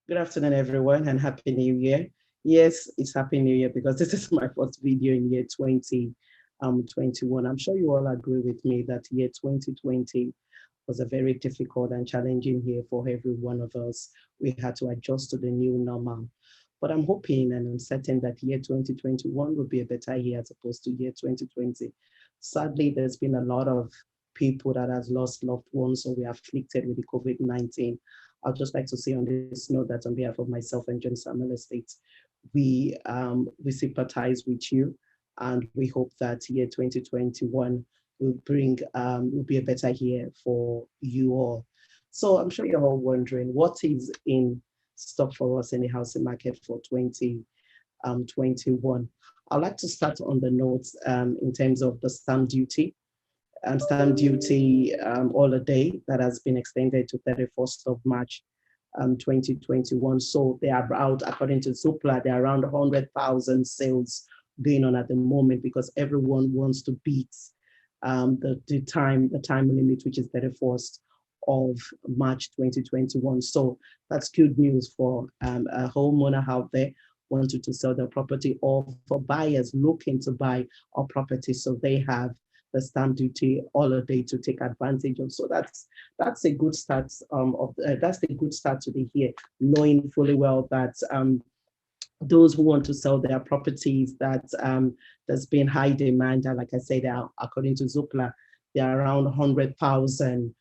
Good afternoon, everyone, and Happy New Year. Yes, it's Happy New Year because this is my first video in year 2021. I'm sure you all agree with me that year 2020 was a very difficult and challenging year for every one of us. We had to adjust to the new normal. But I'm hoping and I'm certain that year 2021 will be a better year as opposed to year 2020. Sadly, there's been a lot of people that has lost loved ones or we are afflicted with the COVID-19. I'd just like to say on this note that on behalf of myself and John Samuel Estate, we sympathize with you, and we hope that year 2021 will be a better year for you all. So I'm sure you're all wondering what is in stock for us in the housing market for 2021. I'd like to start on the notes in terms of the stamp duty and stamp duty holiday that has been extended to 31st of March 2021. So they are about, according to Zoopla, there are around 100,000 sales going on at the moment because everyone wants to beat the time limit, which is 31st of March 2021. So that's good news for a homeowner out there wanting to sell their property or for buyers looking to buy a property. So they have the stamp duty holiday to take advantage of. So that's a good start that's a good start to the year, knowing fully well that those who want to sell their properties, that there's been high demand. And like I said, according to Zoopla, there are around 100,000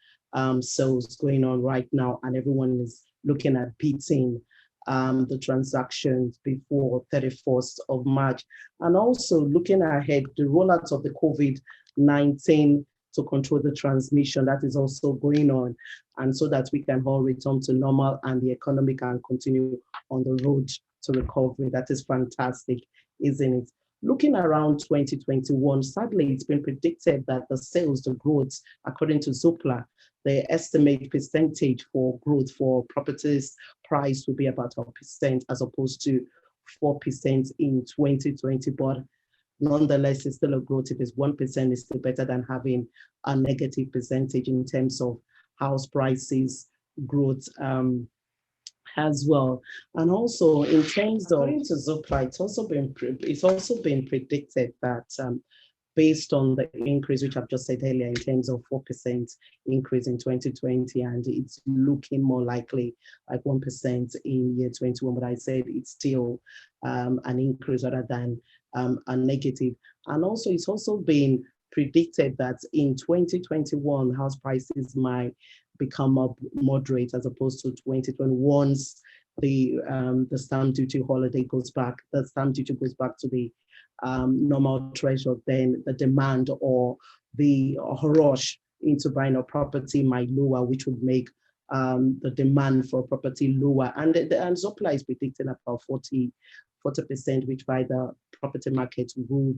sales going on right now, and everyone is looking at beating the transactions before 31st of March. And also looking ahead, the rollout of the COVID-19 to control the transmission, that is also going on, and so that we can all return to normal and the economy can continue on the road to recovery. That is fantastic, isn't it? Looking around 2021, sadly, it's been predicted that the sales, the growth, according to Zoopla, the estimate percentage for growth for properties price will be about 1% as opposed to 4% in 2020. But nonetheless, it's still a growth. If it's 1%, it's still better than having a negative percentage in terms of house prices growth as well. And also in terms of, according to Zoopla, it's also been predicted that based on the increase, which I've just said earlier, in terms of 4% increase in 2020, and it's looking more likely like 1% in year 21. But I said it's still an increase rather than a negative. And also, it's also been predicted that in 2021, house prices might become up moderate as opposed to 2020 once the stamp duty holiday goes back, the stamp duty goes back to the normal threshold, then the demand or the rush into buying a property might lower, which would make the demand for property lower. And and Zoopla is predicting about 40%, which by the property market will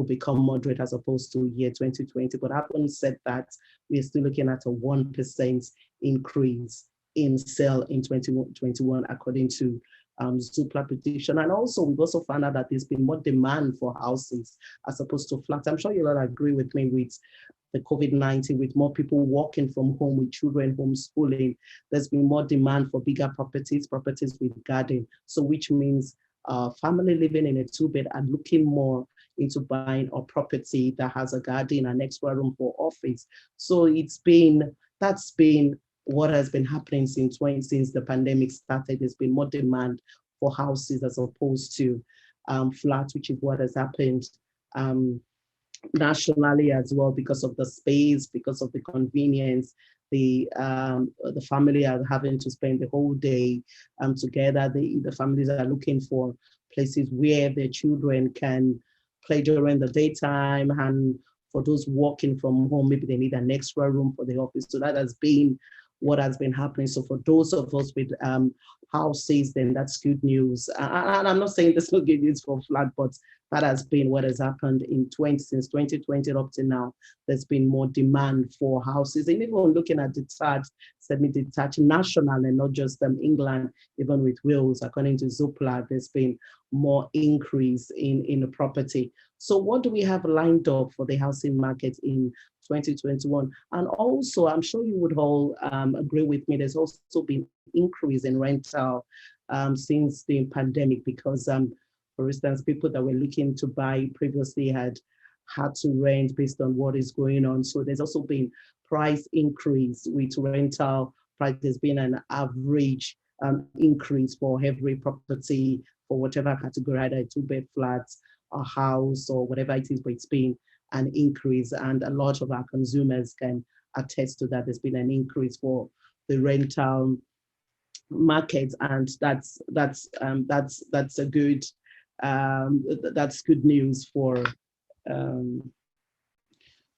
become moderate as opposed to year 2020. But having said that, we're still looking at a 1% increase in sale in 2021, according to Zoopla prediction. And also, we've also found out that there's been more demand for houses as opposed to flats. I'm sure you'll all agree with me with the COVID-19, with more people working from home, with children homeschooling, there's been more demand for bigger properties with garden. So which means family living in a two-bed are looking more into buying a property that has a garden and extra room for office. So that's been what has been happening since the pandemic started. There's been more demand for houses as opposed to flats, which is what has happened nationally as well, because of the space, because of the convenience. The family are having to spend the whole day together. The families are looking for places where their children can play during the daytime, and for those working from home, maybe they need an extra room for the office. So that has been what has been happening. So for those of us with houses, then that's good news. And I'm not saying there's no good news for flat, but that has been what has happened since 2020 up to now. There's been more demand for houses. And even looking at detached, semi-detached national and not just England, even with Wales, according to Zoopla, there's been more increase in the property. So what do we have lined up for the housing market in 2021? And also, I'm sure you would all agree with me, there's also been increase in rental since the pandemic because, for instance, people that were looking to buy previously had to rent based on what is going on. So there's also been price increase with rental price. There's been an average increase for every property for whatever category, either a two-bed flat, a house, or whatever it is, but it's been an increase. And a lot of our consumers can attest to that. There's been an increase for the rental market, and that's a good that's good news for. Um,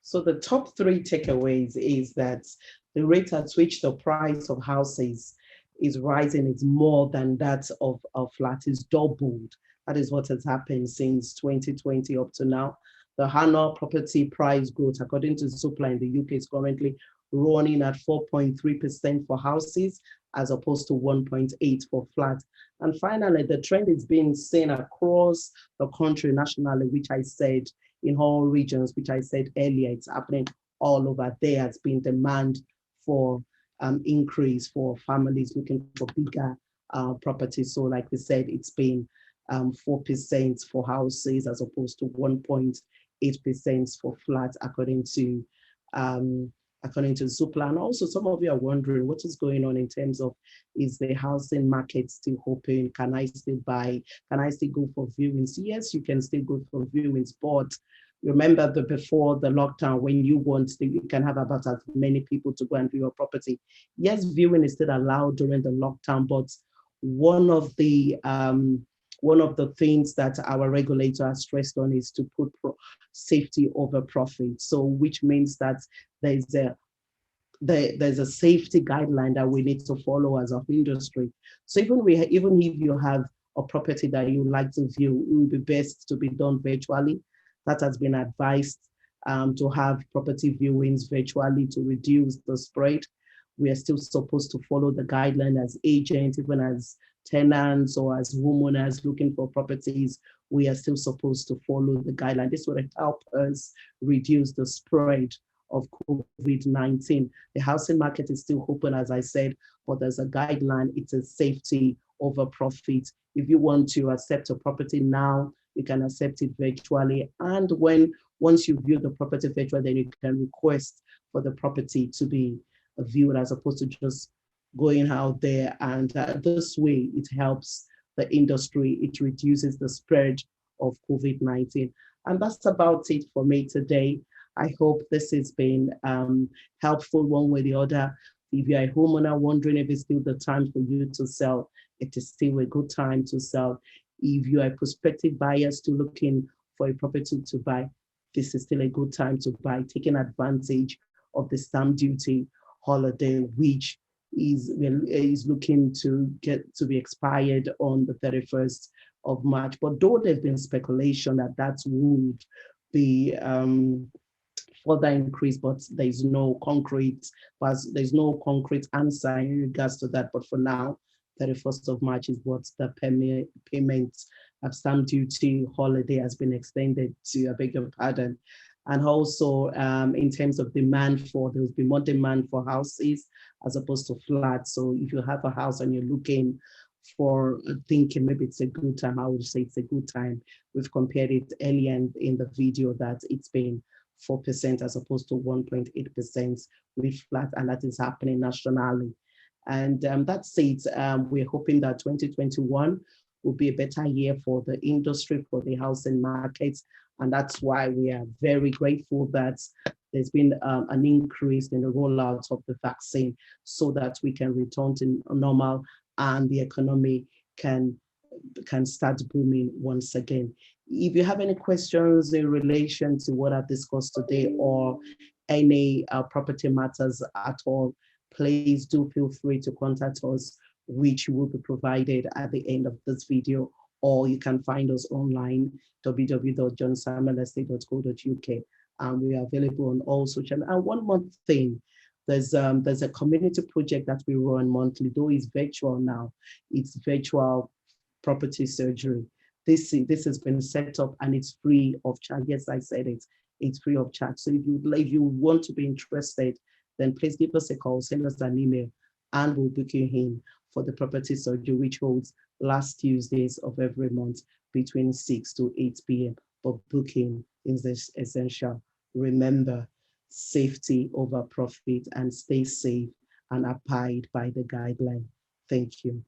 so the top three takeaways is that the rate at which the price of houses is rising is more than that of flat, is doubled. That is what has happened since 2020 up to now. The annual property price growth, according to Zoopla in the UK, is currently running at 4.3% for houses, as opposed to 1.8 for flats. And finally, the trend is being seen across the country nationally, which I said in all regions, which I said earlier, it's happening all over. There has been demand for increase for families looking for bigger properties. So like we said, it's been 4% for houses as opposed to 1.8% for flats, according to Zoopla. And also, some of you are wondering what is going on in terms of, is the housing market still open? Can I still buy? Can I still go for viewings? Yes, you can still go for viewings, but remember that before the lockdown, when you want, you can have about as many people to go and view your property. Yes, viewing is still allowed during the lockdown, but one of the things that our regulator has stressed on is to put safety over profit. So, which means that there's a safety guideline that we need to follow as an industry. So even if you have a property that you like to view, it would be best to be done virtually. That has been advised, to have property viewings virtually to reduce the spread. We are still supposed to follow the guideline as agents, even as tenants or as homeowners looking for properties. We are still supposed to follow the guideline. This would help us reduce the spread of COVID-19. The housing market is still open, as I said, but there's a guideline. It's a safety over profit. If you want to accept a property now, you can accept it virtually. And once you view the property virtually, then you can request for the property to be viewed, as opposed to just going out there. And this way, it helps the industry. It reduces the spread of COVID-19. And that's about it for me today. I hope this has been helpful one way or the other. If you're a homeowner wondering if it's still the time for you to sell, it is still a good time to sell. If you are prospective buyers still looking for a property to buy, this is still a good time to buy, taking advantage of the stamp duty holiday, which is looking to get to be expired on the 31st of March. But though there's been speculation that would be further increase, but there's no concrete answer in regards to that. But for now, 31st of March is what the payment of stamp duty holiday has been extended to, I beg your pardon. And also, in terms of demand there'll be more demand for houses as opposed to flats. So if you have a house and you're looking for thinking maybe it's a good time, I would say it's a good time. We've compared it earlier in the video that it's been 4% as opposed to 1.8% with flat, and that is happening nationally. And that's it. We're hoping that 2021 will be a better year for the industry, for the housing market. And that's why we are very grateful that there's been an increase in the rollout of the vaccine, so that we can return to normal and the economy can start booming once again. If you have any questions in relation to what I've discussed today, or any property matters at all, please do feel free to contact us, which will be provided at the end of this video, or you can find us online, www.johnsamuelestate.co.uk. And we are available on all social. And one more thing, there's a community project that we run monthly, though it's virtual now. It's virtual property surgery. this has been set up and it's free of charge. Yes, I said it. It's free of charge. So if you want to be interested, then please give us a call, send us an email, and we'll book you in for the property surgery, which holds last Tuesdays of every month between 6 to 8 p.m. But booking is essential. Remember, safety over profit, and stay safe and abide by the guideline. Thank you.